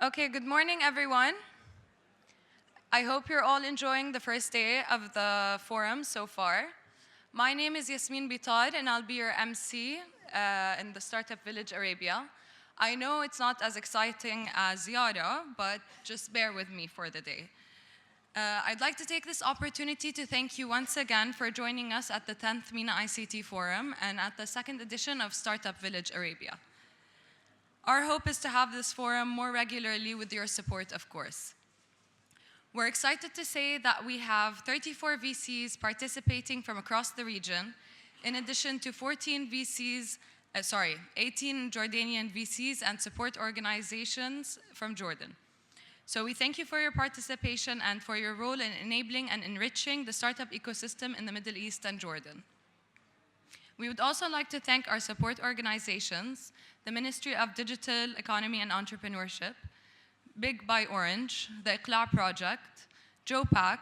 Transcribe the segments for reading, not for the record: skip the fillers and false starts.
Okay, good morning, everyone. I hope you're all enjoying the first day of the forum so far. My name is Yasmin Bitar, and I'll be your MC in the Startup Village Arabia. I know it's not as exciting as Yara, but just bear with me for the day. I'd like to take this opportunity to thank you once again for joining us at the 10th MENA ICT Forum and at the second edition of Startup Village Arabia. Our hope is to have this forum more regularly with your support, of course. We're excited to say that we have 34 VCs participating from across the region, in addition to 18 Jordanian VCs and support organizations from Jordan. So we thank you for your participation and for your role in enabling and enriching the startup ecosystem in the Middle East and Jordan. We would also like to thank our support organizations, the Ministry of Digital Economy and Entrepreneurship, Big by Orange, the IQLA Project, JOPAC,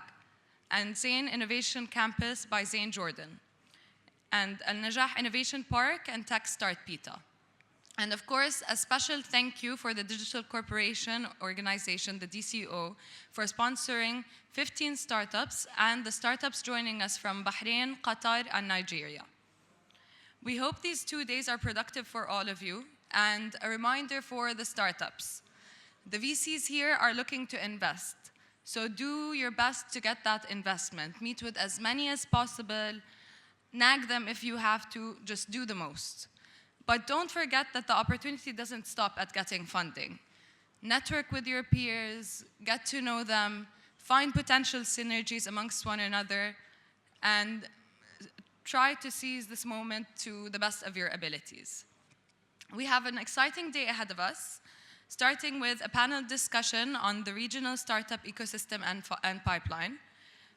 and Zain Innovation Campus by Zain Jordan, and Al-Najah Innovation Park and Tech Start PITA. And of course, a special thank you for the Digital Corporation Organization, the DCO, for sponsoring 15 startups and the startups joining us from Bahrain, Qatar, and Nigeria. We hope these 2 days are productive for all of you, and a reminder for the startups. The VCs here are looking to invest, so do your best to get that investment. Meet with as many as possible, nag them if you have to, just do the most. But don't forget that the opportunity doesn't stop at getting funding. Network with your peers, get to know them, find potential synergies amongst one another, and try to seize this moment to the best of your abilities. We have an exciting day ahead of us, starting with a panel discussion on the regional startup ecosystem and pipeline,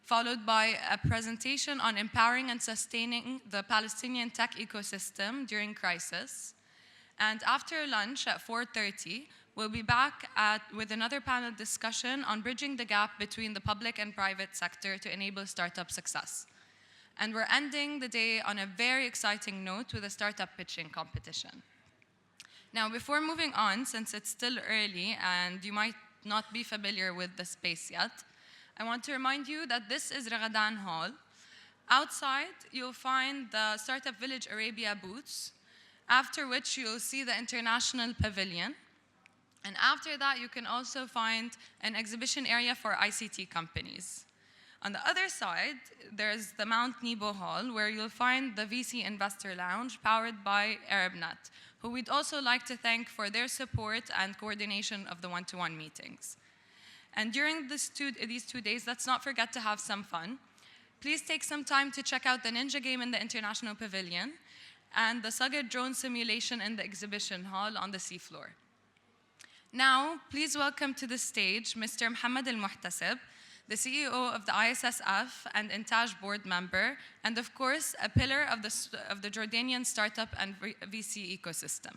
followed by a presentation on empowering and sustaining the Palestinian tech ecosystem during crisis. And after lunch at 4:30, we'll be back with another panel discussion on bridging the gap between the public and private sector to enable startup success. And we're ending the day on a very exciting note with a startup pitching competition. Now, before moving on, since it's still early and you might not be familiar with the space yet, I want to remind you that this is Ragadan Hall. Outside, you'll find the Startup Village Arabia booths, after which you'll see the International Pavilion. And after that, you can also find an exhibition area for ICT companies. On the other side, there's the Mount Nebo Hall, where you'll find the VC Investor Lounge powered by ArabNet, who we'd also like to thank for their support and coordination of the one-to-one meetings. And during these 2 days, let's not forget to have some fun. Please take some time to check out the Ninja game in the International Pavilion and the Sagir drone simulation in the exhibition hall on the seafloor. Now, please welcome to the stage Mr. Mohammed Al-Muhtaseb, the CEO of the ISSF and Intaj board member, and of course, a pillar of the Jordanian startup and VC ecosystem.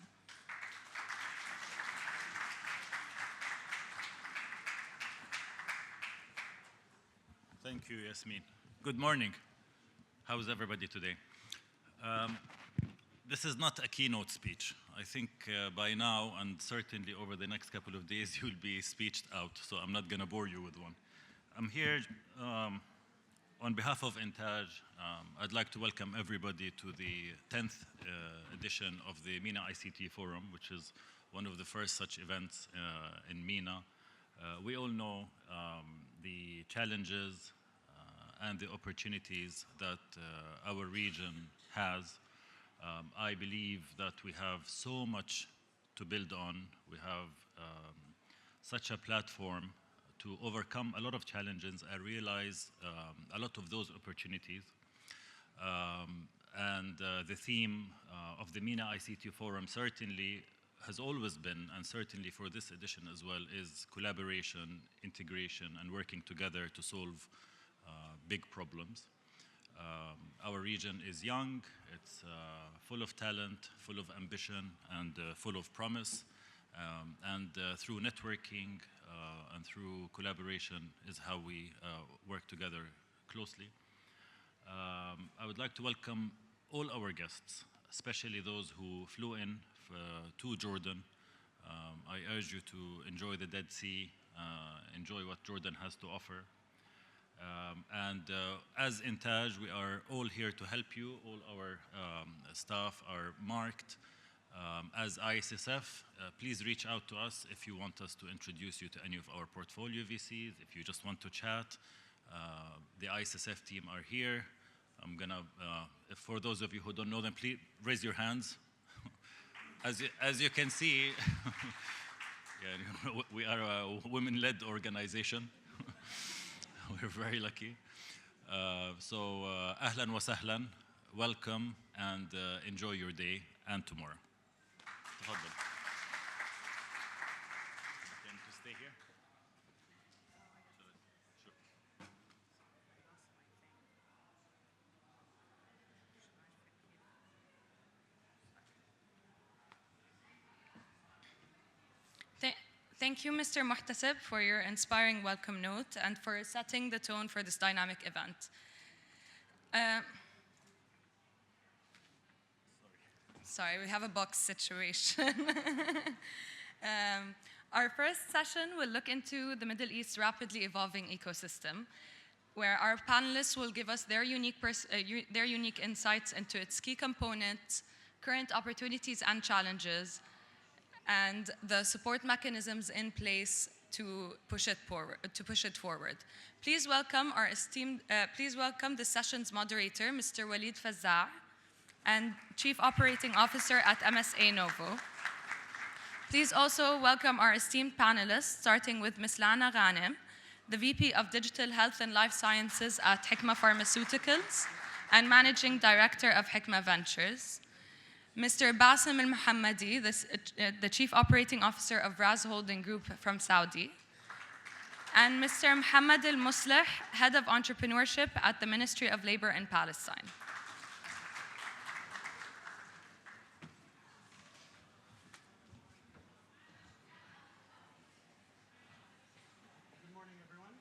Thank you, Yasmin. Good morning. How is everybody today? This is not a keynote speech. I think by now, and certainly over the next couple of days, you'll be speeched out, so I'm not going to bore you with one. I'm here on behalf of Intaj. I'd like to welcome everybody to the 10th edition of the MENA ICT Forum, which is one of the first such events in MENA. We all know the challenges and the opportunities that our region has. I believe that we have so much to build on. We have such a platform to overcome a lot of challenges and realize a lot of those opportunities. The theme of the MENA ICT Forum certainly has always been, and certainly for this edition as well, is collaboration, integration, and working together to solve big problems. Our region is young, it's full of talent, full of ambition, and full of promise. Through networking and through collaboration is how we work together closely. I would like to welcome all our guests, especially those who flew in to Jordan I urge you to enjoy the Dead Sea, enjoy what Jordan has to offer. As Intaj, we are all here to help you. All our staff are marked. As ISSF, please reach out to us if you want us to introduce you to any of our portfolio VCs. If you just want to chat, the ISSF team are here. I'm gonna, for those of you who don't know them, please raise your hands. As you can see, yeah, we are a women-led organization. We're very lucky. Ahlan wa Sahlan, welcome, and enjoy your day and tomorrow. تفضل. Can you stay here? Thank you, Mr. Muhtaseb, for your inspiring welcome note and for setting the tone for this dynamic event. Sorry, we have a box situation. Our first session will look into the Middle East's rapidly evolving ecosystem, where our panelists will give us their unique insights into its key components, current opportunities and challenges, and the support mechanisms in place to push it forward. Please welcome the session's moderator, Mr. Walid Fazzah, and Chief Operating Officer at MSA Novo. Please also welcome our esteemed panelists, starting with Ms. Lana Ghanem, the VP of Digital Health and Life Sciences at Hikma Pharmaceuticals and Managing Director of Hikma Ventures. Mr. Bassem Al-Mohammadi, the Chief Operating Officer of Raz Holding Group from Saudi. And Mr. Mohammed Al-Muslih, Head of Entrepreneurship at the Ministry of Labor in Palestine. Good morning, everyone.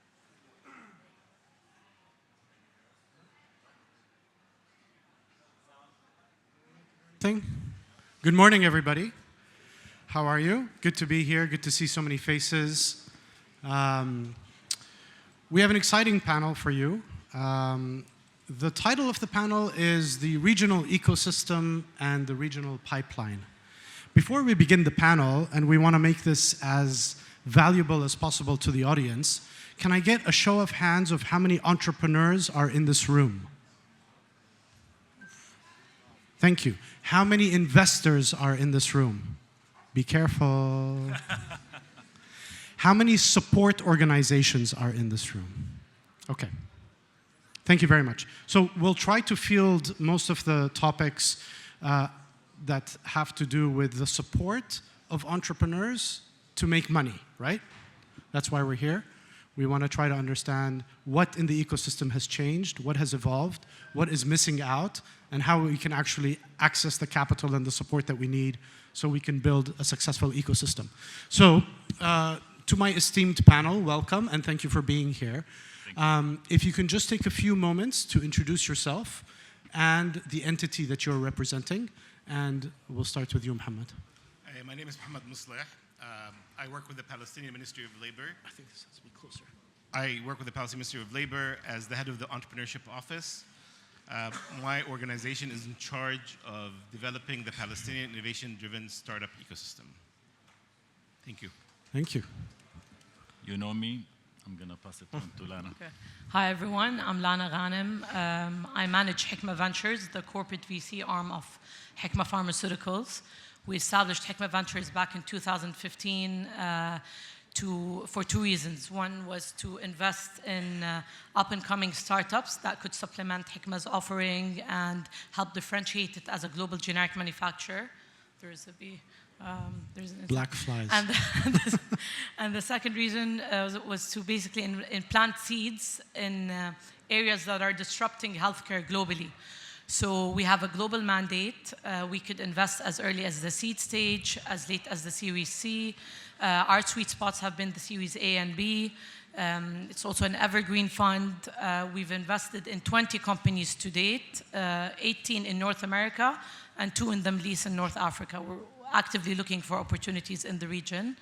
Good morning, everybody. How are you? Good to be here. Good to see so many faces. We have an exciting panel for you. The title of the panel is The Regional Ecosystem and the Regional Pipeline. Before we begin the panel, and we want to make this as valuable as possible to the audience, can I get a show of hands of how many entrepreneurs are in this room? Thank you. How many investors are in this room? Be careful. How many support organizations are in this room? Okay. Thank you very much. So we'll try to field most of the topics that have to do with the support of entrepreneurs to make money, right? That's why we're here. We want to try to understand what in the ecosystem has changed, what has evolved, what is missing out, and how we can actually access the capital and the support that we need so we can build a successful ecosystem. So, to my esteemed panel, welcome, and thank you for being here. If you can just take a few moments to introduce yourself and the entity that you're representing, and we'll start with you, Mohammed. My name is Mohammed Muslih. I work with the Palestinian Ministry of Labor. I think this has to be closer. I work with the Palestinian Ministry of Labor as the head of the Entrepreneurship Office. My organization is in charge of developing the Palestinian innovation-driven startup ecosystem. Thank you. Thank you. You know me. I'm going to pass it on to Lana. Okay. Hi, everyone. I'm Lana Ghanem. I manage Hikma Ventures, the corporate VC arm of Hikma Pharmaceuticals. We established Hikma Ventures back in 2015 for two reasons. One was to invest in up-and-coming startups that could supplement Hikma's offering and help differentiate it as a global generic manufacturer. There's Black flies. And the second reason was to basically implant seeds in areas that are disrupting healthcare globally. So we have a global mandate. We could invest as early as the seed stage, as late as the Series C. Our sweet spots have been the Series A and B. It's also an evergreen fund. We've invested in 20 companies to date, 18 in North America and 2 in the Middle East and North Africa. We're actively looking for opportunities in the region.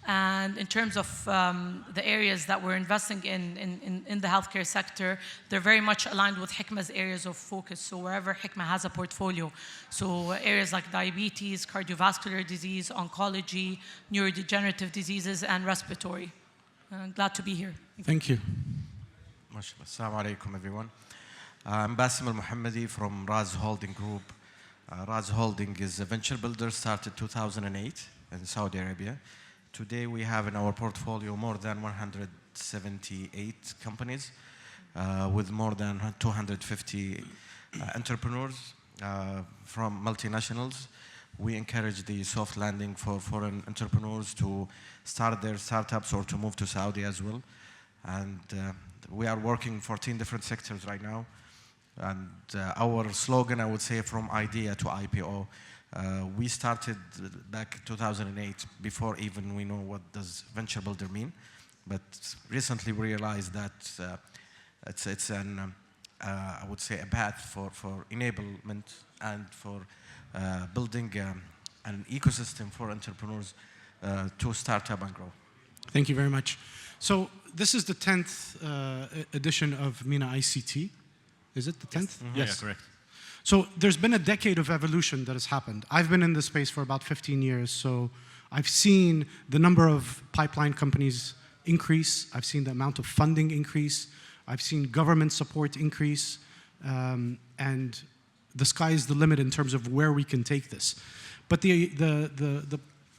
And in terms of the areas that we're investing in the healthcare sector, they're very much aligned with Hikma's areas of focus. So wherever Hikma has a portfolio, so areas like diabetes, cardiovascular disease, oncology, neurodegenerative diseases, and respiratory. Glad to be here. Thank you. MashaAllah. Assalamu alaikum, everyone. I'm Basim Al-Muhammadi from Raz Holding Group. Raz Holding is a venture builder, started 2008 in Saudi Arabia. Today we have in our portfolio more than 178 companies with more than 250 entrepreneurs from multinationals. We encourage the soft landing for foreign entrepreneurs to start their startups or to move to Saudi as well. And we are working 14 different sectors right now. And our slogan, I would say, from idea to IPO, we started back in 2008 before even we know what does venture builder mean. But recently we realized that it's an, I would say, a path for enablement and for building an ecosystem for entrepreneurs to start up and grow. Thank you very much. So this is the 10th edition of MENA ICT. Is it the 10th? Yes. Mm-hmm. Yes. Yeah, correct. So there's been a decade of evolution that has happened. I've been in this space for about 15 years, so I've seen the number of pipeline companies increase. I've seen the amount of funding increase. I've seen government support increase. And the sky is the limit in terms of where we can take this. But the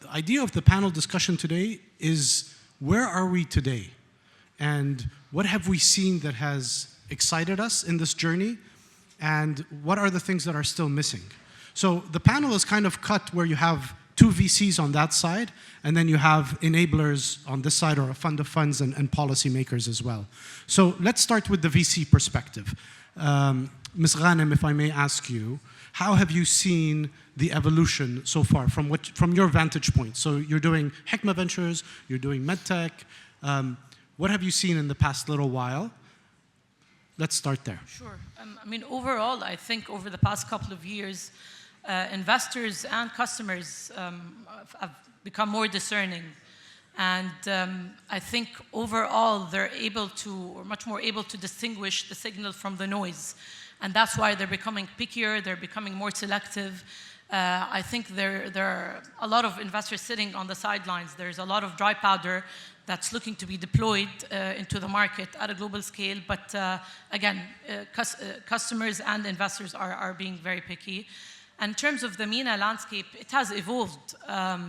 idea of the panel discussion today is, where are we today? And what have we seen that has excited us in this journey? And what are the things that are still missing? So the panel is kind of cut where you have two VCs on that side, and then you have enablers on this side, or a fund of funds and policymakers as well. So let's start with the VC perspective. Ms. Ghanem, if I may ask you, how have you seen the evolution so far from your vantage point? So you're doing Hikma Ventures, you're doing MedTech. What have you seen in the past little while? Let's start there. Sure. I mean, overall, I think over the past couple of years, investors and customers have become more discerning. And I think overall, they're able to, or much more able to distinguish the signal from the noise. And that's why they're becoming pickier, they're becoming more selective. I think there are a lot of investors sitting on the sidelines. There's a lot of dry powder that's looking to be deployed into the market at a global scale. But again, customers and investors are being very picky. And in terms of the MENA landscape, it has evolved.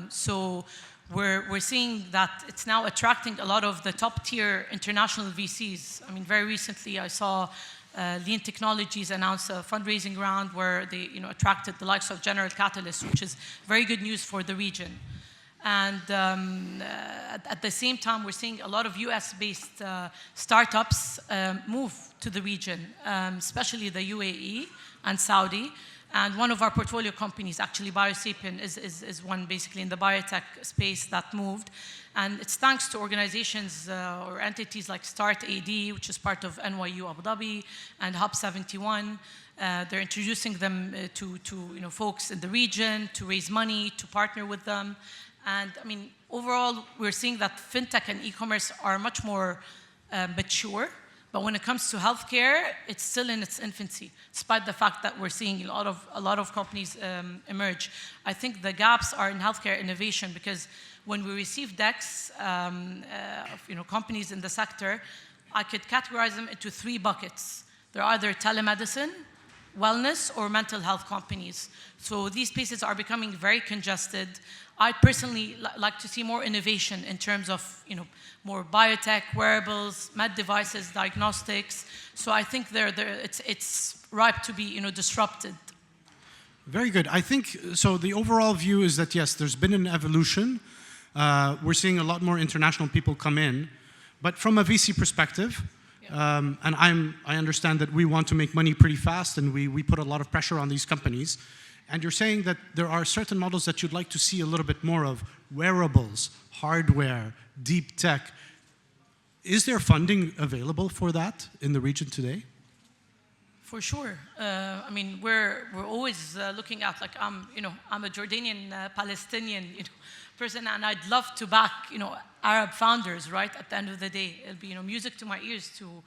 So we're seeing that it's now attracting a lot of the top tier international VCs. I mean, very recently I saw Lean Technologies announced a fundraising round where they attracted the likes of General Catalyst, which is very good news for the region. And at the same time, we're seeing a lot of US-based startups move to the region, especially the UAE and Saudi. And one of our portfolio companies, actually Biosapien, is one basically in the biotech space that moved. And it's thanks to organizations or entities like Start AD, which is part of NYU Abu Dhabi, and Hub 71. They're introducing them to folks in the region to raise money, to partner with them. And I mean, overall, we're seeing that fintech and e-commerce are much more mature. But when it comes to healthcare, it's still in its infancy, despite the fact that we're seeing a lot of companies emerge. I think the gaps are in healthcare innovation, because when we receive decks of companies in the sector, I could categorize them into three buckets. They're either telemedicine, wellness, or mental health companies. So these spaces are becoming very congested. I personally like to see more innovation in terms of more biotech, wearables, med devices, diagnostics. So I think it's ripe to be disrupted. Very good. I think so. The overall view is that yes, there's been an evolution. We're seeing a lot more international people come in, but from a VC perspective, and I understand that we want to make money pretty fast, and we put a lot of pressure on these companies. And you're saying that there are certain models that you'd like to see a little bit more of: wearables, hardware, deep tech. Is there funding available for that in the region today? For sure. I mean, we're always looking at, like, I'm a Jordanian Palestinian, person, and I'd love to back, Arab founders, right? At the end of the day, it'll be, music to my ears to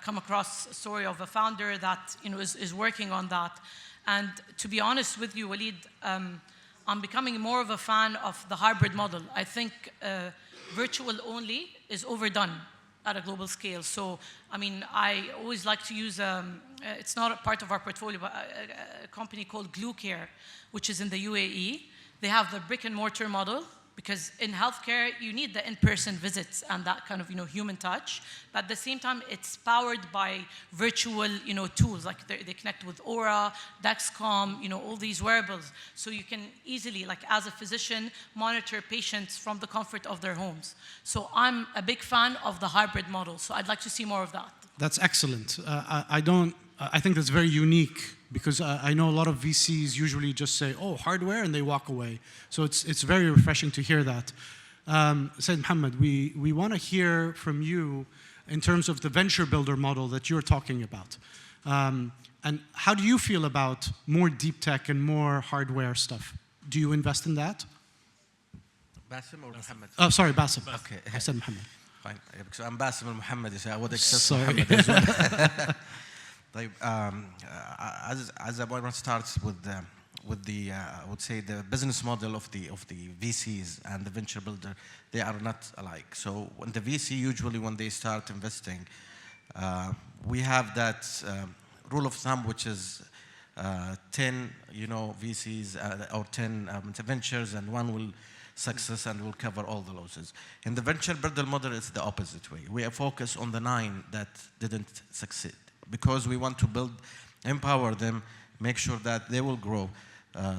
come across a story of a founder that, is working on that. And to be honest with you, Waleed, I'm becoming more of a fan of the hybrid model. I think virtual only is overdone at a global scale. So, I mean, I always like to use, it's not a part of our portfolio, but a company called Glue Care, which is in the UAE. They have the brick and mortar model, because in healthcare, you need the in-person visits and that kind of, human touch. But at the same time, it's powered by virtual, tools, like they connect with Aura, Dexcom, all these wearables. So you can easily, like as a physician, monitor patients from the comfort of their homes. So I'm a big fan of the hybrid model. So I'd like to see more of that. That's excellent. I think that's very unique, because I know a lot of VCs usually just say, oh, hardware, and they walk away. So it's very refreshing to hear that. Said Mohammed, we want to hear from you in terms of the venture builder model that you're talking about. And how do you feel about more deep tech and more hardware stuff? Do you invest in that? Basim or Mohammed? Oh, sorry, Basim. Okay. I said Mohammed. Fine. Because I'm Basim al-Muhammadi, so I would accept Sorry. Mohammed as well. As I want to start with the I would say the business model of the VCs and the venture builder, they are not alike. So when the VC, usually when they start investing, we have that rule of thumb, which is 10 VCs or 10 ventures, and one will success and will cover all the losses. In the venture builder model, it's the opposite way. We are focused on the 9 that didn't succeed, because we want to empower them, make sure that they will grow.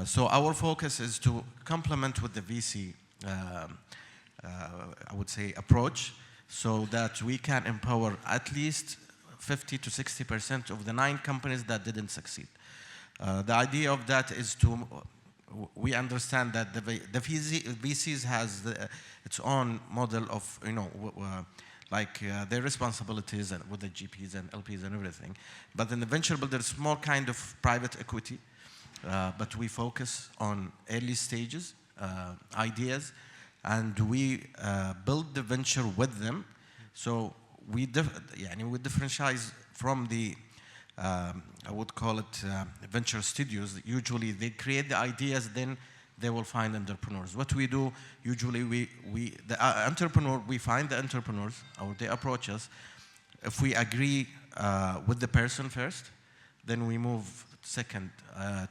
So our focus is to complement with the VC, I would say, approach, so that we can empower at least 50 to 60% of the 9 companies that didn't succeed. The idea of that is we understand that the VCs has its own model of, their responsibilities and with the GPs and LPs and everything. But in the venture builder, it's more kind of private equity, but we focus on early stages, ideas, and we build the venture with them. So we differentiate from the, I would call it venture studios. Usually they create the ideas, then they will find entrepreneurs. What we do, usually the entrepreneur, we find the entrepreneurs, or they approach us. If we agree with the person first, then we move second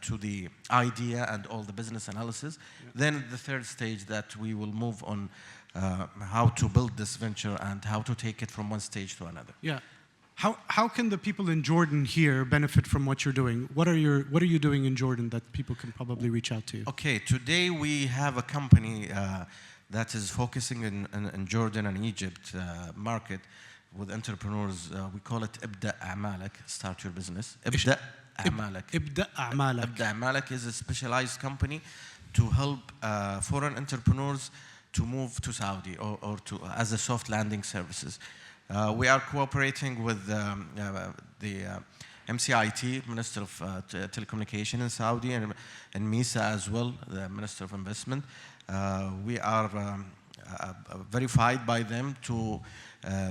to the idea and all the business analysis. Yeah. Then the third stage that we will move on how to build this venture and how to take it from one stage to another. Yeah. How can the people in Jordan here benefit from what you're doing? What are you doing in Jordan that people can probably reach out to you? Okay, today we have a company that is focusing in Jordan and Egypt market with entrepreneurs. We call it Ibda A'malak, start your business. Ibda A'malak. Ibda A'malak. Ibda A'malak is a specialized company to help foreign entrepreneurs to move to Saudi or to as a soft landing services. We are cooperating with the MCIT, Minister of Telecommunication in Saudi, and MISA as well, the Minister of Investment. We are verified by them to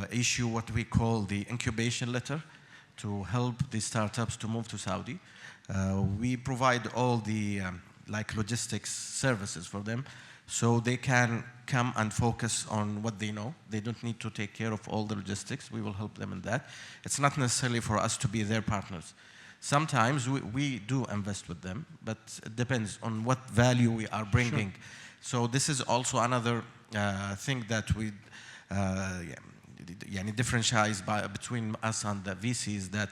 issue what we call the incubation letter to help the startups to move to Saudi. We provide all the logistics services for them, so they can come and focus on what they know. They don't need to take care of all the logistics. We will help them in that. It's not necessarily for us to be their partners. Sometimes we do invest with them, but it depends on what value we are bringing. Sure. So this is also another thing that we differentiate between us and the VCs, that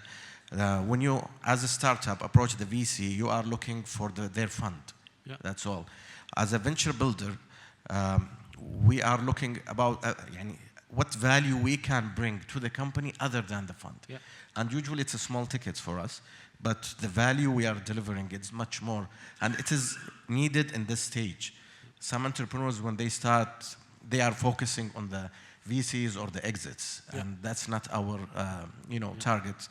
when you, as a startup, approach the VC, you are looking for their fund. Yeah. That's all. As a venture builder, we are looking about what value we can bring to the company other than the fund. Yeah. And usually it's a small ticket for us, but the value we are delivering is much more, and it is needed in this stage. Some entrepreneurs, when they start, they are focusing on the VCs or the exits, yeah. And that's not our target.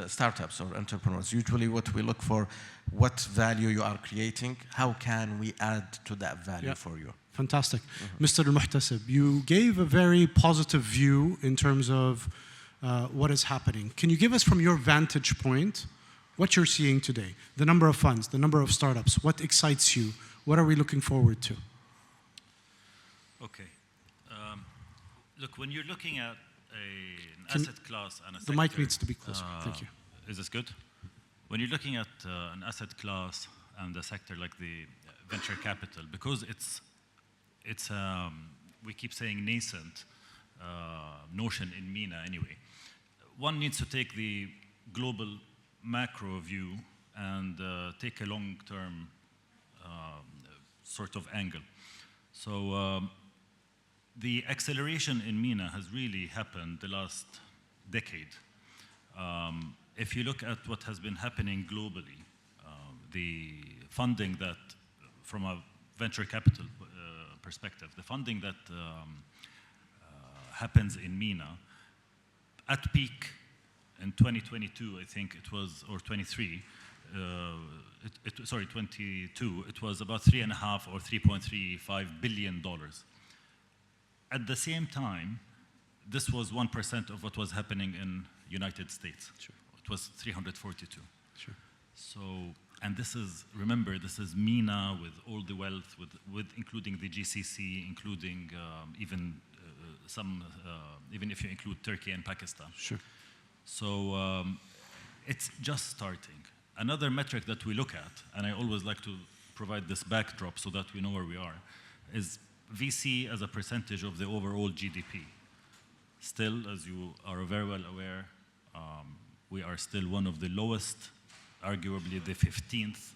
startups or entrepreneurs. Usually what we look for, what value you are creating, how can we add to that value for you? Fantastic. Mr. Al-Muhtaseb, you gave a very positive view in terms of what is happening. Can you give us from your vantage point what you're seeing today? The number of funds, the number of startups, what excites you? What are we looking forward to? Okay. Look, when you're looking at an asset class and a sector... The mic needs to be closer. Thank you. Is this good? When you're looking at an asset class and a sector like the venture capital, because it's we keep saying nascent notion in MENA anyway, one needs to take the global macro view and take a long-term sort of angle. So the acceleration in MENA has really happened the last decade. If you look at what has been happening globally, the funding that, from a venture capital perspective, the funding that happens in MENA, at peak in 2022, I think it was, or 23, sorry, 22, it was about $3.5 or $3.35 billion. At the same time, this was 1% of what was happening in United States. Sure. It was 342. Sure. So, and this is, remember, this is MENA with all the wealth, with including the GCC, including even even if you include Turkey and Pakistan. Sure. So it's just starting. Another metric that we look at, and I always like to provide this backdrop so that we know where we are, is VC as a percentage of the overall GDP. Still, as you are very well aware, we are still one of the lowest, arguably the 15th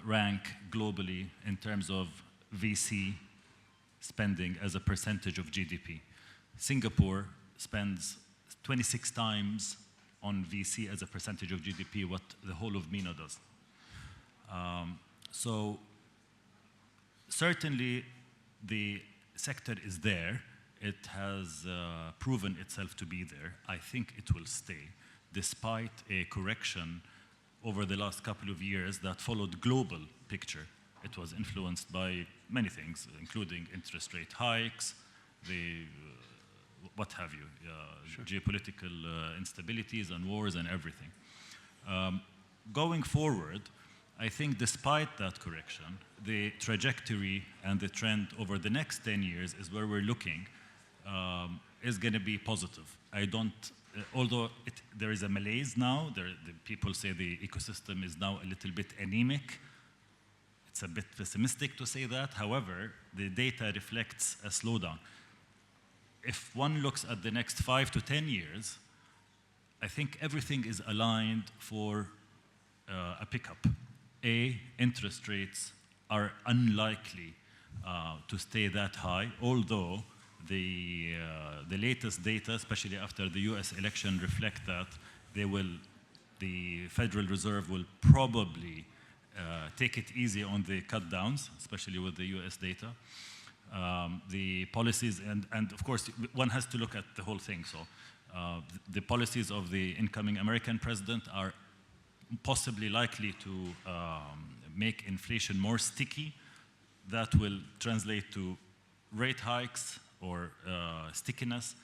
rank globally in terms of VC spending as a percentage of GDP. Singapore spends 26 times on VC as a percentage of GDP what the whole of MENA does. So certainly the sector is there. It has proven itself to be there. I think it will stay, despite a correction over the last couple of years that followed global picture. It was influenced by many things, including interest rate hikes, what have you, geopolitical instabilities and wars and everything. Going forward, I think despite that correction, the trajectory and the trend over the next 10 years is where we're looking, is going to be positive. I don't, although there is a malaise now, the people say the ecosystem is now a little bit anemic. It's a bit pessimistic to say that. However, the data reflects a slowdown. If one looks at the next 5 to 10 years, I think everything is aligned for a pickup. Interest rates are unlikely to stay that high, although the latest data, especially after the US election, reflect that the Federal Reserve will probably take it easy on the cut downs, especially with the US data. The policies, and of course, one has to look at the whole thing. So the policies of the incoming American president are possibly likely to make inflation more sticky. That will translate to rate hikes or stickiness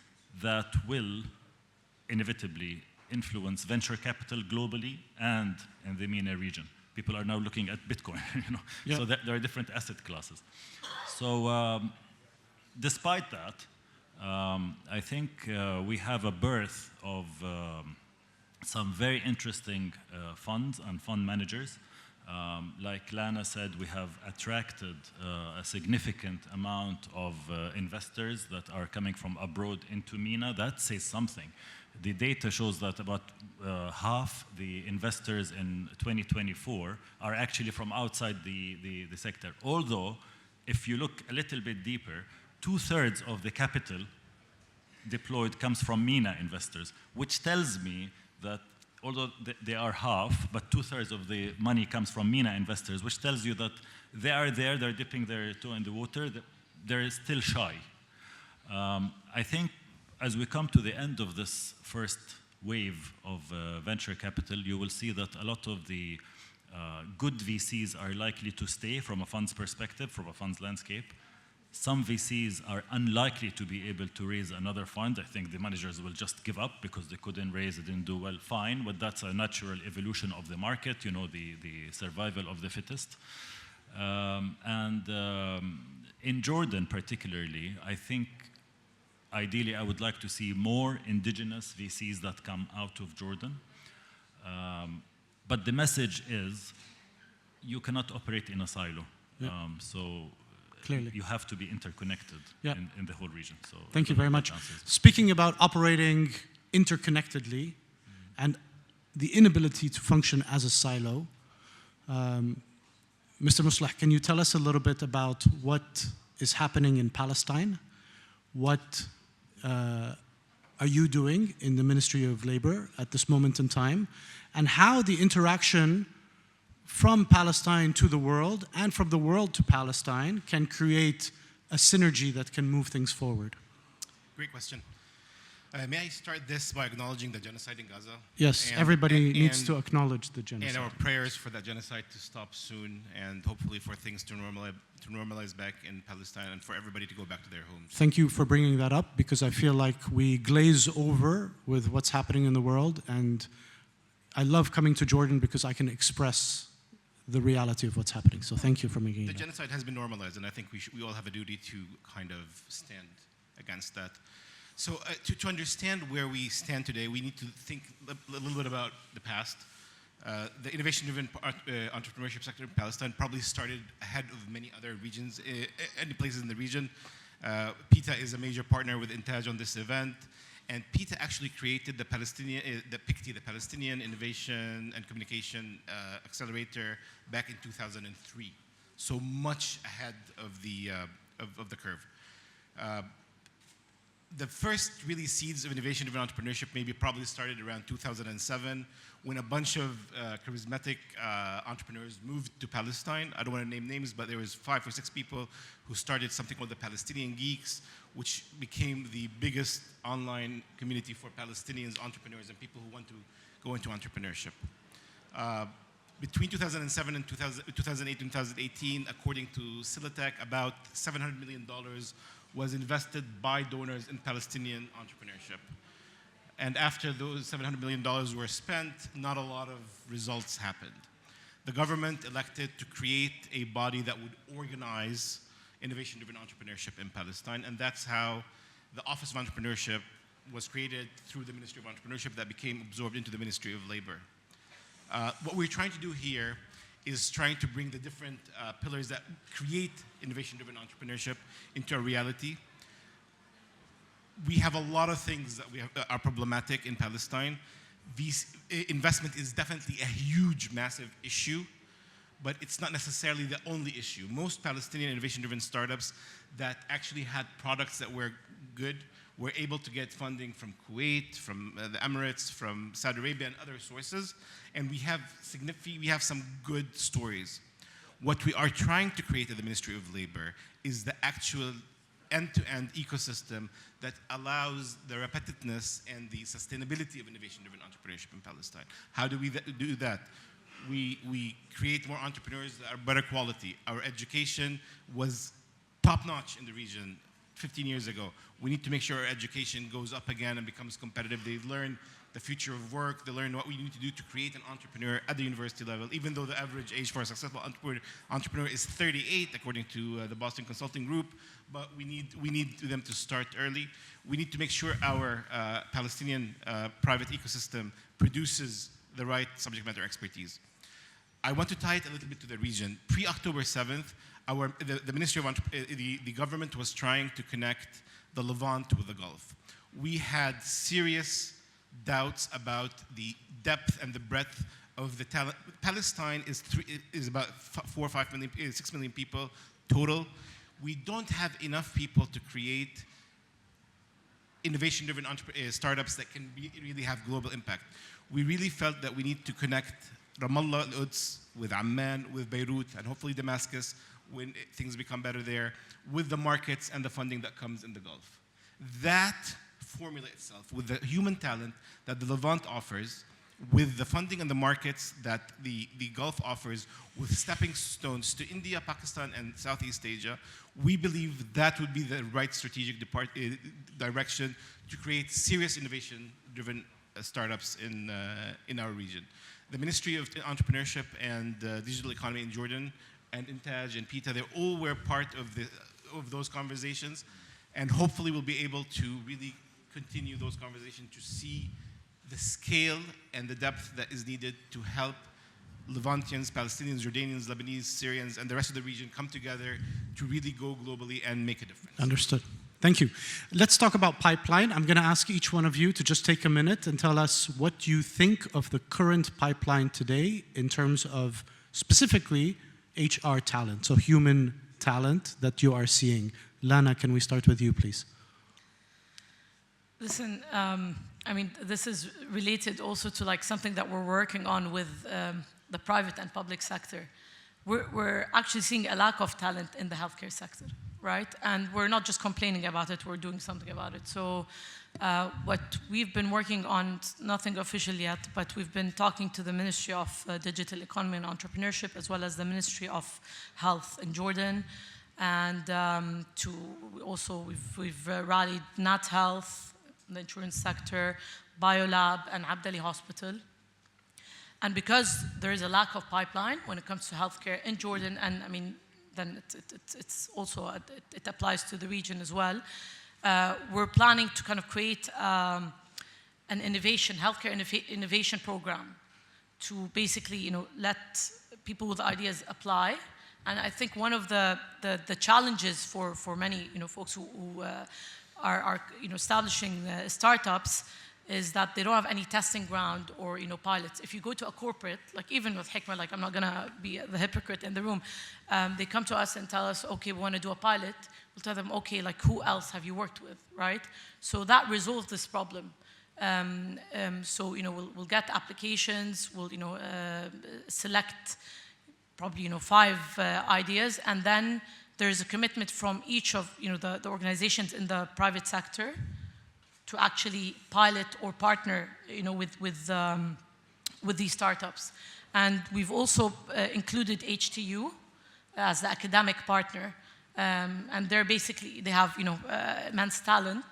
that will inevitably influence venture capital globally and in the MENA region. People are now looking at Bitcoin, you know. Yeah. So there are different asset classes. So despite that, I think we have a birth of some very interesting funds and fund managers. Like Lana said, we have attracted a significant amount of investors that are coming from abroad into MENA. That says something. The data shows that about half the investors in 2024 are actually from outside the sector. Although, if you look a little bit deeper, 2/3 of the capital deployed comes from MENA investors, which tells me that although they are half, but 2/3 of the money comes from MENA investors, which tells you that they are there, they're dipping their toe in the water, they're still shy. I think as we come to the end of this first wave of venture capital, you will see that a lot of the good VCs are likely to stay from a funds perspective, from a funds landscape. Some VCs are unlikely to be able to raise another fund. I think the managers will just give up because they couldn't raise, it didn't do well, fine, but that's a natural evolution of the market, you know, the survival of the fittest. In Jordan particularly, I think ideally I would like to see more indigenous VCs that come out of Jordan. But the message is you cannot operate in a silo. Yeah. So Clearly. you have to be interconnected Yeah. in the whole region. So Thank you very much. Answers. Speaking about operating interconnectedly and the inability to function as a silo, Mr. Musleh, can you tell us a little bit about what is happening in Palestine? What are you doing in the Ministry of Labor at this moment in time? And how the interaction from Palestine to the world and from the world to Palestine can create a synergy that can move things forward? Great question. May I start this by acknowledging the genocide in Gaza? Yes, everybody needs to acknowledge the genocide. And our prayers for that genocide to stop soon, and hopefully for things to normalize back in Palestine and for everybody to go back to their homes. Thank you for bringing that up, because I feel like we glaze over with what's happening in the world, and I love coming to Jordan because I can express the reality of what's happening. So thank you for making The that. genocide has been normalized, and I think we all have a duty to kind of stand against that. So to understand where we stand today, we need to think a little bit about the past. The innovation-driven entrepreneurship sector in Palestine probably started ahead of many other regions, any places in the region. PITA is a major partner with Intaj on this event, and PITA actually created the PICTI, the Palestinian Innovation and Communication Accelerator, back in 2003. So much ahead of the curve. The first really seeds of innovation-driven entrepreneurship maybe probably started around 2007 when a bunch of charismatic entrepreneurs moved to Palestine. I don't want to name names, but there was 5 or 6 people who started something called the Palestinian Geeks, which became the biggest online community for Palestinians, entrepreneurs, and people who want to go into entrepreneurship. Between 2007 and 2008 and 2018, according to Silatech, about $700 million was invested by donors in Palestinian entrepreneurship. And after those $700 million were spent, not a lot of results happened. The government elected to create a body that would organize innovation-driven entrepreneurship in Palestine, and that's how the Office of Entrepreneurship was created through the Ministry of Entrepreneurship that became absorbed into the Ministry of Labor. What we're trying to do here is trying to bring the different pillars that create innovation-driven entrepreneurship into a reality. We have a lot of things that are problematic in Palestine. Investment is definitely a huge, massive issue, but it's not necessarily the only issue. Most Palestinian innovation-driven startups that actually had products that were good were able to get funding from Kuwait, from the Emirates, from Saudi Arabia, and other sources. And we have some good stories. What we are trying to create at the Ministry of Labor is the actual end-to-end ecosystem that allows the repetitiveness and the sustainability of innovation-driven entrepreneurship in Palestine. How do we do that? We create more entrepreneurs that are better quality. Our education was top-notch in the region 15 years ago. We need to make sure our education goes up again and becomes competitive. They learn the future of work. They learn what we need to do to create an entrepreneur at the university level, even though the average age for a successful entrepreneur is 38, according to the Boston Consulting Group. But we need them to start early. We need to make sure our Palestinian private ecosystem produces the right subject matter expertise. I want to tie it a little bit to the region. Pre-October 7th, the Ministry of the government was trying to connect the Levant with the Gulf. We had serious doubts about the depth and the breadth of the talent. Palestine is about 4 or 5 million, 6 million people total. We don't have enough people to create innovation-driven startups that can really have global impact. We really felt that we need to connect Ramallah, Al-Quds, with Amman, with Beirut, and hopefully Damascus, when things become better there, with the markets and the funding that comes in the Gulf. That formula itself, with the human talent that the Levant offers, with the funding and the markets that the Gulf offers, with stepping stones to India, Pakistan, and Southeast Asia, we believe that would be the right strategic direction to create serious innovation-driven startups in our region. The Ministry of Entrepreneurship and Digital Economy in Jordan, and Intaj and PITA, they all were part of those conversations, and hopefully we'll be able to really continue those conversations to see the scale and the depth that is needed to help Levantians, Palestinians, Jordanians, Lebanese, Syrians, and the rest of the region come together to really go globally and make a difference. Understood. Thank you. Let's talk about pipeline. I'm going to ask each one of you to just take a minute and tell us what you think of the current pipeline today in terms of specifically HR talent, so human talent that you are seeing. Lana, can we start with you, please? Listen, I mean, this is related also to like something that we're working on with the private and public sector. We're actually seeing a lack of talent in the healthcare sector, right? And we're not just complaining about it, we're doing something about it. So what we've been working on, nothing official yet, but we've been talking to the Ministry of Digital Economy and Entrepreneurship, as well as the Ministry of Health in Jordan. And we've rallied Nat Health, the insurance sector, Biolab, and Abdali Hospital. And because there is a lack of pipeline when it comes to healthcare in Jordan, and I mean, then it's also, it applies to the region as well, we're planning to kind of create an healthcare innovation program to basically, let people with ideas apply. And I think one of the challenges for many, folks who are establishing startups is that they don't have any testing ground or pilots. If you go to a corporate, like even with Hikma, like I'm not gonna be the hypocrite in the room, they come to us and tell us, okay, we want to do a pilot. We'll tell them, okay, like who else have you worked with, right? So that resolves this problem. So we'll get applications, we'll select probably 5 ideas, and then there's a commitment from each of the organizations in the private sector to actually pilot or partner with these startups. And we've also included HTU as the academic partner, and they have immense talent,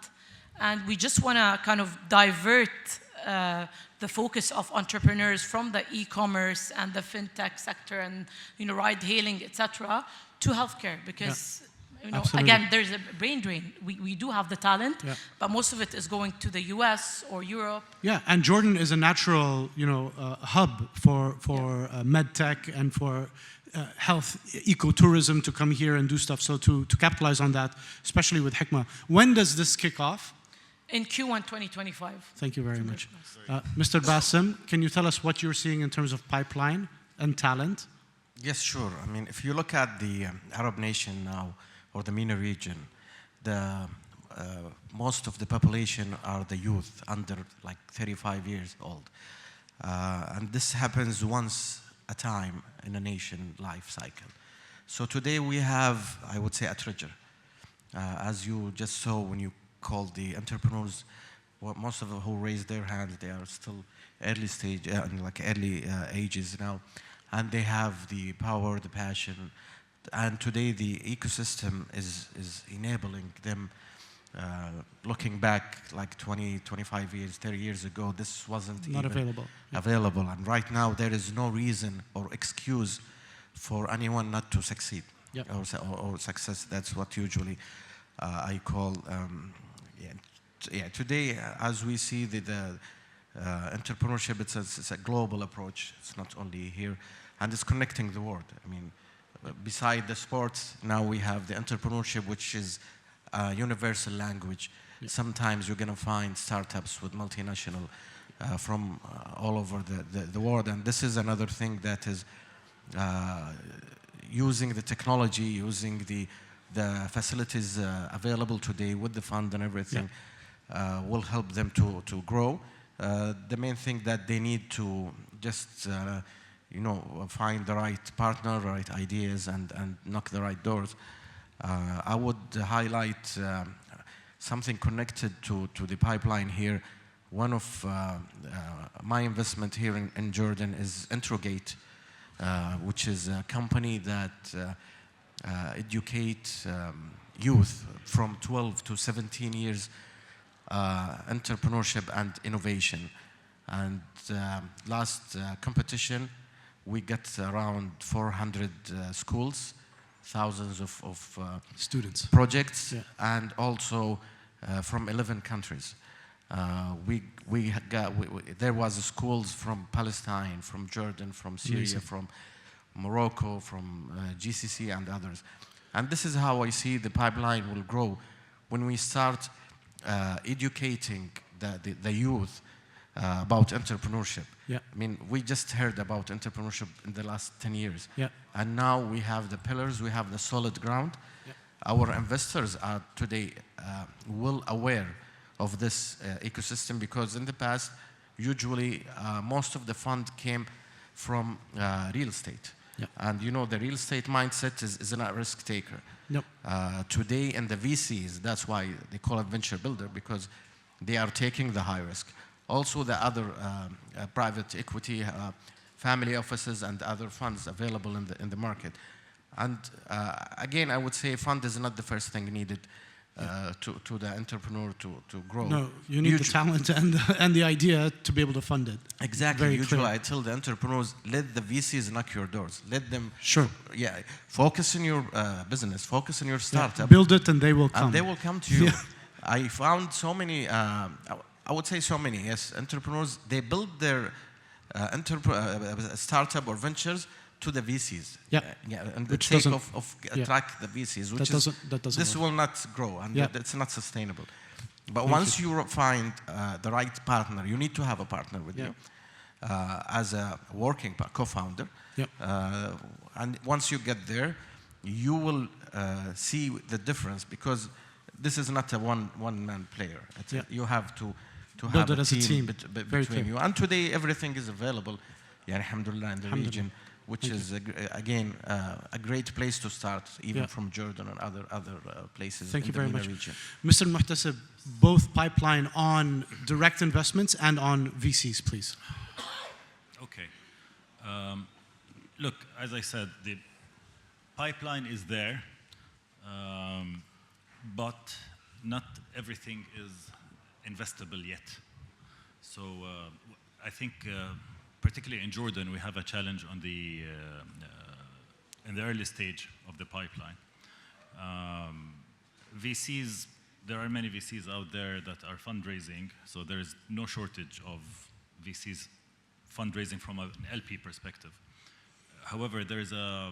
and we just want to kind of divert the focus of entrepreneurs from the e-commerce and the fintech sector and ride-hailing, etc., to healthcare, because again, there's a brain drain. We do have the talent, but most of it is going to the US or Europe. Yeah, and Jordan is a natural hub for med tech and for health ecotourism to come here and do stuff. So to capitalize on that, especially with Hikma. When does this kick off? In Q1 2025. Thank you very much. Mr. Bassem, can you tell us what you're seeing in terms of pipeline and talent? Yes, sure. I mean, if you look at the Arab nation now, or the MENA region, most of the population are the youth under like 35 years old. And this happens once a time in a nation life cycle. So today we have, I would say, a treasure. As you just saw when you called the entrepreneurs, most of them who raised their hands, they are still early stage, early ages now. And they have the power, the passion. And today the ecosystem is enabling them. Looking back like 20, 25 years, 30 years ago, this wasn't not even available. And right now there is no reason or excuse for anyone not to succeed or success. That's what usually I call, today as we see the entrepreneurship, it's a global approach. It's not only here, and it's connecting the world. I mean, beside the sports, now we have the entrepreneurship, which is a universal language. Sometimes you're going to find startups with multinational from all over the world, and this is another thing that is using the technology, using the facilities available today with the fund and everything will help them to grow. The main thing that they need to just find the right partner, the right ideas, and knock the right doors. I would highlight something connected to the pipeline here. One of my investment here in Jordan is Interrogate, which is a company that educates youth from 12 to 17 years entrepreneurship and innovation. And last competition, we got around 400 schools, thousands of students, projects, yeah. and also from 11 countries. There was schools from Palestine, from Jordan, from Syria, Amazing. from Morocco, from GCC and others. And this is how I see the pipeline will grow when we start educating the youth about entrepreneurship. Yeah. I mean, we just heard about entrepreneurship in the last 10 years. Yeah. And now we have the pillars, we have the solid ground. Yeah. Our investors are today well aware of this ecosystem, because in the past, usually most of the fund came from real estate. Yeah. And you know, the real estate mindset is not a risk taker. Nope. Today in the VCs, that's why they call it venture builder, because they are taking the high risk. Also the other private equity, family offices and other funds available in the market. And again, I would say fund is not the first thing needed to the entrepreneur to grow. No, you need the talent and the idea to be able to fund it. Exactly. Very Usually clear. I tell the entrepreneurs, let the VCs knock your doors. Let them, Sure. yeah, focus on your business, focus on your startup. Yeah, build it and they will come. And they will come to you. Yeah. I found so many, I would say so many, yes, entrepreneurs, they build their startup or ventures to the VCs. Yeah. Yeah, and the Which sake doesn't- of yeah. attract the VCs, which that doesn't this work. will not grow, and Yeah. it's not sustainable. But Thank once you find the right partner, you need to have a partner with Yeah. you as a working co-founder. Yeah. And once you get there, you will see the difference, because this is not a one-man player. Yeah. You have to Build have it as a team. Very between clear. you. And today everything is available, yeah, alhamdulillah, in the Alhamdulillah. region, which Thank is again a great place to start, even Yeah. from Jordan and other places Thank in you the very MENA much. region. Mr. Al-Muhtaseb, both pipeline on direct investments and on VCs, please. Okay. Look, as I said, the pipeline is there, but not everything is investable yet. So I think, particularly in Jordan, we have a challenge on in the early stage of the pipeline. VCs, there are many VCs out there that are fundraising, so there is no shortage of VCs fundraising from an LP perspective. However, there is a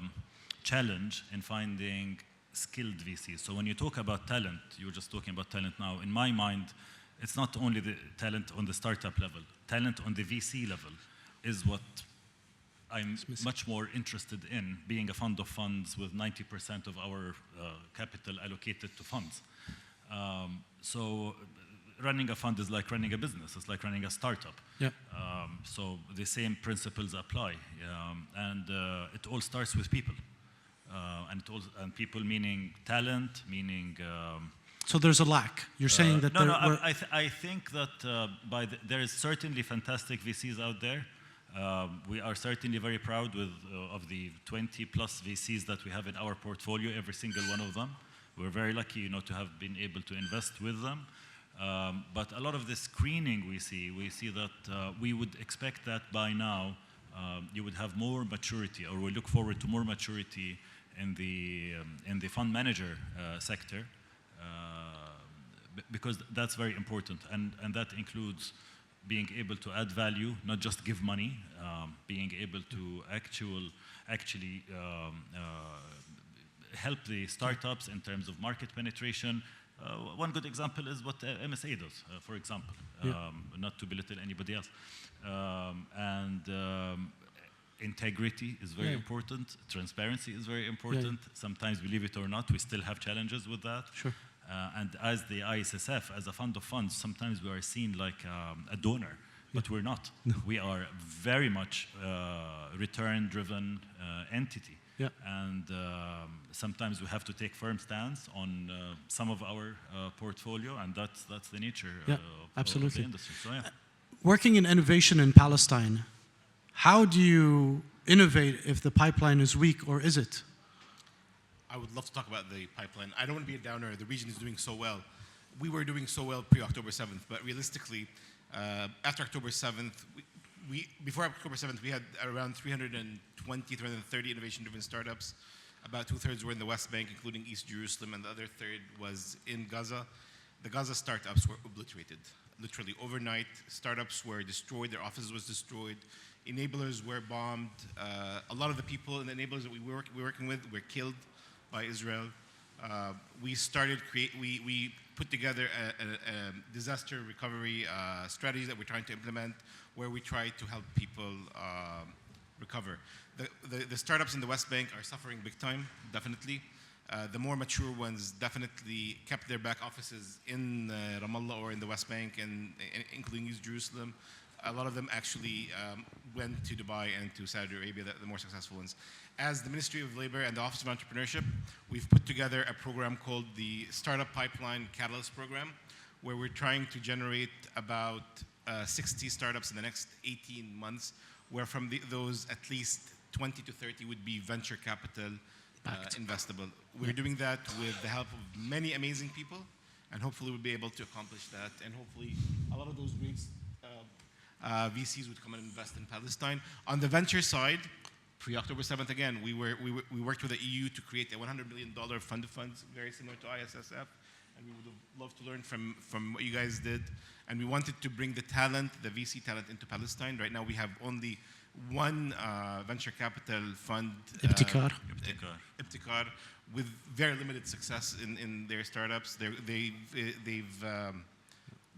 challenge in finding skilled VCs. So when you talk about talent, you're just talking about talent now. In my mind, it's not only the talent on the startup level. Talent on the VC level is what I'm much more interested in, being a fund of funds with 90% of our capital allocated to funds. So running a fund is like running a business. It's like running a startup. Yeah. So the same principles apply. And it all starts with people. And people meaning talent, meaning... So there's a lack. You're saying that I think that there is certainly fantastic VCs out there. We are certainly very proud of the 20 plus VCs that we have in our portfolio, every single one of them. We're very lucky, to have been able to invest with them. But a lot of the screening we see that we would expect that by now you would have more maturity, or we look forward to more maturity in the fund manager sector, because that's very important, and that includes being able to add value, not just give money, being able to actually help the startups in terms of market penetration. One good example is what MSA does, for example, not to belittle anybody else. Integrity is very important. Transparency is very important. Sometimes, believe it or not, we still have challenges with that. Sure. And as the ISSF, as a fund of funds, sometimes we are seen like a donor, but we're not. No. We are very much return-driven entity. Yeah. And sometimes we have to take firm stance on some of our portfolio, and that's the nature of absolutely. the industry. So yeah. Working in innovation in Palestine, how do you innovate if the pipeline is weak, or is it? I would love to talk about the pipeline. I don't want to be a downer. The region is doing so well. We were doing so well pre-October 7th, but realistically, after October 7th, before October 7th, we had around 320, 330 innovation-driven startups. About 2/3 were in the West Bank, including East Jerusalem, and the other third was in Gaza. The Gaza startups were obliterated. Literally overnight, startups were destroyed, their offices was destroyed, enablers were bombed. A lot of the people and the enablers that we were working with were killed by Israel. We put together a disaster recovery strategy that we're trying to implement, where we try to help people recover. The startups in the West Bank are suffering big time, definitely. The more mature ones definitely kept their back offices in Ramallah or in the West Bank, and including East Jerusalem. A lot of them actually went to Dubai and to Saudi Arabia, the more successful ones. As the Ministry of Labor and the Office of Entrepreneurship, we've put together a program called the Startup Pipeline Catalyst Program, where we're trying to generate about 60 startups in the next 18 months, where from those at least 20 to 30 would be venture capital investable. We're doing that with the help of many amazing people, and hopefully we'll be able to accomplish that. And hopefully a lot of those great VCs would come and invest in Palestine. On the venture side, pre-October 7th again, we worked with the EU to create a $100 million fund of funds, very similar to ISSF, and we would have loved to learn from what you guys did. And we wanted to bring the talent, the VC talent, into Palestine. Right now we have only one venture capital fund, Ibtikar. Ibtikar, with very limited success in their startups.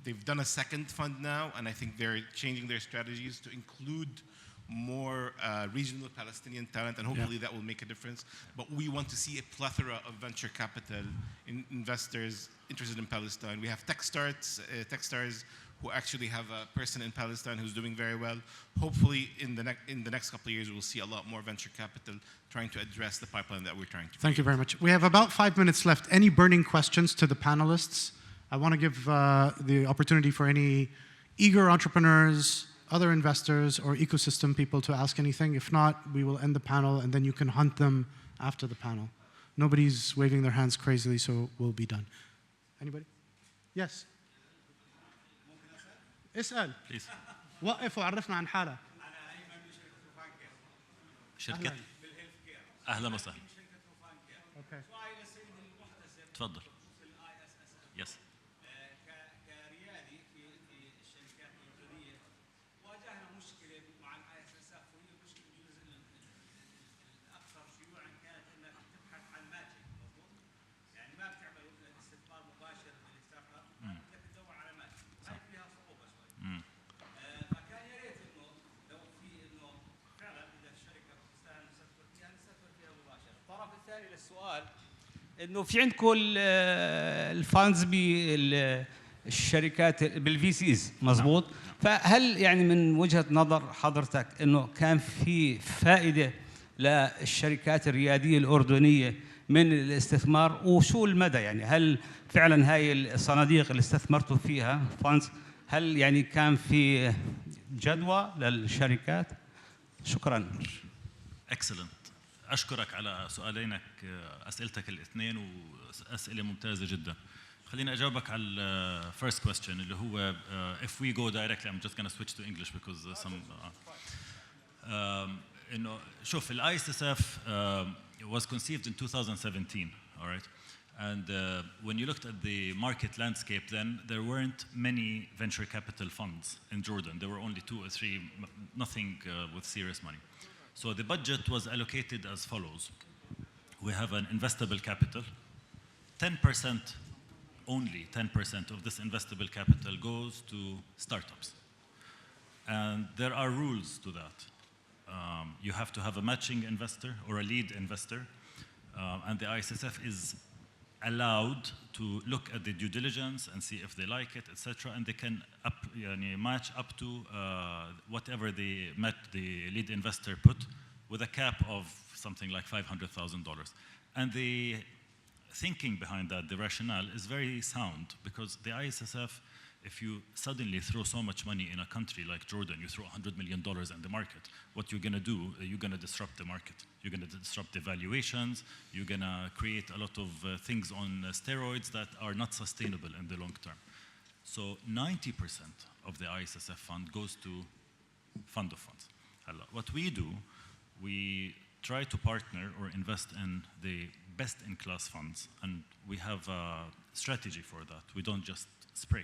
They've done a second fund now, and I think they're changing their strategies to include more regional Palestinian talent, and hopefully that will make a difference. But we want to see a plethora of venture capital investors interested in Palestine. We have Techstars who actually have a person in Palestine who's doing very well. Hopefully in the next couple of years, we'll see a lot more venture capital trying to address the pipeline that we're trying to create. Thank you very much. We have about 5 minutes left. Any burning questions to the panelists? I want to give the opportunity for any eager entrepreneurs, other investors, or ecosystem people to ask anything. If not, we will end the panel, and then you can hunt them after the panel. Nobody's waving their hands crazily, so we'll be done. Anybody? Yes. اسأل. Please. وقف وعرفنا عن حالك. شركة أهلا وسهلا. Okay. تفضل. Yes. كريادي في الشركات الأردنية واجهنا مشكلة مع ISSF، وهي مشكلة الجزء الأكثر شيوعا كانت أنك تبحث عن ماتشنج، مضبوط؟ يعني ما بتعمل استثمار مباشر بالستارت اب، بدك تدور على ماتشنج، هاي فيها صعوبة شوي. فكان يا ريت إنه لو في إنه فعلا إذا الشركة بتستاهل نسافر فيها نسافر فيها مباشرة. الطرف الثاني للسؤال انه في عندكم الفاندز بالشركات بالفي سيز، مظبوط؟ فهل يعني من وجهه نظر حضرتك انه كان في فائده للشركات الرياديه الاردنيه من الاستثمار، وشو المدى؟ يعني هل فعلا هاي الصناديق اللي استثمرتوا فيها فاندز، هل يعني كان في جدوى للشركات؟ شكرا. Excellent. أشكرك على سؤالينك، أسئلتك الاثنين وأسئلة ممتازة جدا. خليني أجاوبك على first question اللي هو if we go directly, I'm just going to switch to English because إنه شوف ال ISSF was conceived in 2017, all right? And when you looked at the market landscape then, there weren't many venture capital funds in Jordan. There were only 2 or 3, nothing with serious money. So the budget was allocated as follows. We have an investable capital. 10%, only 10% of this investable capital goes to startups. And there are rules to that. You have to have a matching investor or a lead investor. And the ISSF is allowed to look at the due diligence and see if they like it, etc. And they can match up to whatever the lead investor put with a cap of something like $500,000. And the thinking behind that, the rationale, is very sound, because the ISSF, if you suddenly throw so much money in a country like Jordan, you throw $100 million in the market, what you're going to do, you're going to disrupt the market. You're going to disrupt the valuations. You're going to create a lot of things on steroids that are not sustainable in the long term. So 90% of the ISSF fund goes to fund of funds. What we do, we try to partner or invest in the best-in-class funds, and we have a strategy for that. We don't just spray.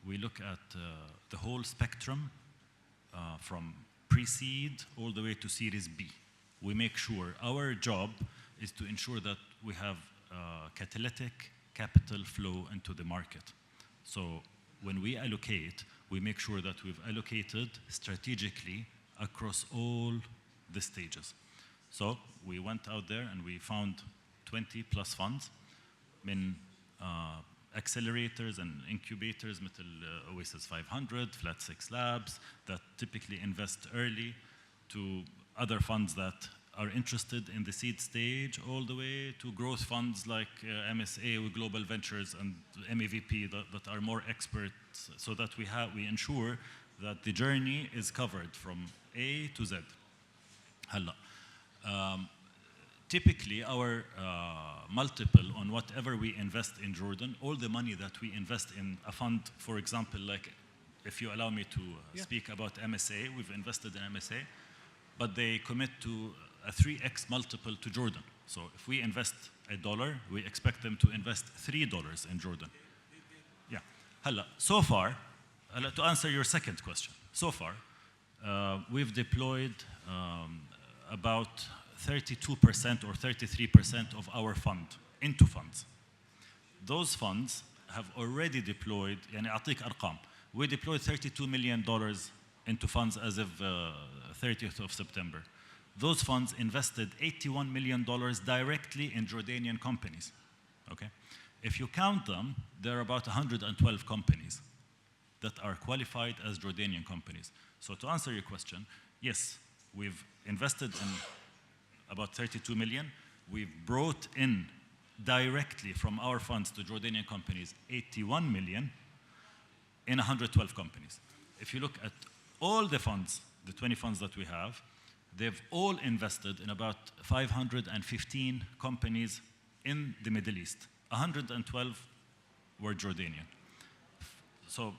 We look at the whole spectrum from pre-seed all the way to Series B. We make sure our job is to ensure that we have catalytic capital flow into the market. So when we allocate, we make sure that we've allocated strategically across all the stages. So we went out there and we found 20 plus funds in accelerators and incubators مثل Oasis 500, Flat 6 Labs that typically invest early, to other funds that are interested in the seed stage, all the way to growth funds like MSA with Global Ventures and MEVP that are more experts, so that we ensure that the journey is covered from A to Z. Typically, our multiple on whatever we invest in Jordan, all the money that we invest in a fund, for example, like if you allow me to speak about MSA, we've invested in MSA, but they commit to a 3x multiple to Jordan. So if we invest $1, we expect them to invest $3 in Jordan. Yeah. So far, to answer your second question, so far, we've deployed about 32% or 33% of our fund into funds. Those funds have already deployed, يعني أعطيك أرقام. We deployed $32 million into funds as of 30th of September. Those funds invested $81 million directly in Jordanian companies. Okay? If you count them, there are about 112 companies that are qualified as Jordanian companies. So to answer your question, yes, we've invested in about 32 million. We've brought in directly from our funds to Jordanian companies 81 million in 112 companies. If you look at all the funds, the 20 funds that we have, they've all invested in about 515 companies in the Middle East. 112 were Jordanian. So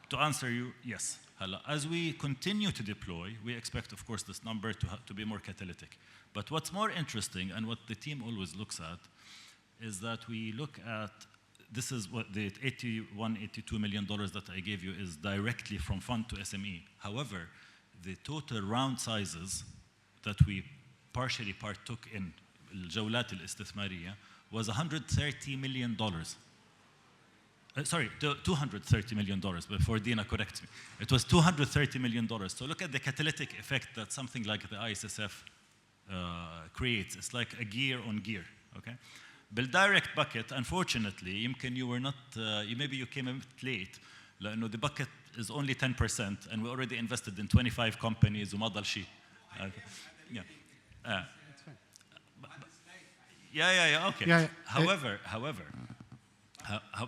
to answer you, yes. As we continue to deploy, we expect, of course, this number to be more catalytic. But what's more interesting, and what the team always looks at, is that we look at, this is what the $81, $82 million that I gave you is directly from fund to SME. However, the total round sizes that we partially partook in, الجولات الاستثمارية, was $130 million. Sorry, $230 million, before Dina corrects me. It was $230 million. So look at the catalytic effect that something like the ISSF creates. It's like a gear on gear, okay? بالdirect bucket, unfortunately, يمكن you were not, maybe you came a bit late, لأنه the bucket is only 10%, and we already invested in 25 companies وما ضل شيء. Yeah. Okay. Yeah. However,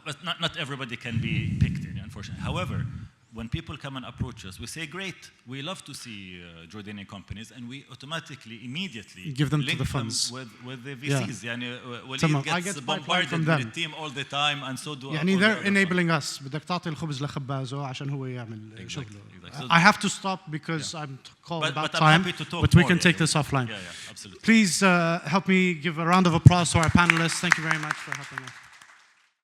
but not everybody can be picked, unfortunately. However, when people come and approach us, we say, great, we love to see Jordanian companies, and we automatically, immediately give them link to the funds. with the VCs. Yeah. Walid I gets get bombarded from with them. the team all the time, and so do يعني all they're the other enabling us. بدك تعطي الخبز لخبازه عشان هو يعمل Exactly. شغله. I have to stop because I'm called about but time. I'm happy to talk but we more, can take this offline. Yeah, absolutely. Please help me give a round of applause to our panelists. Thank you very much for helping us.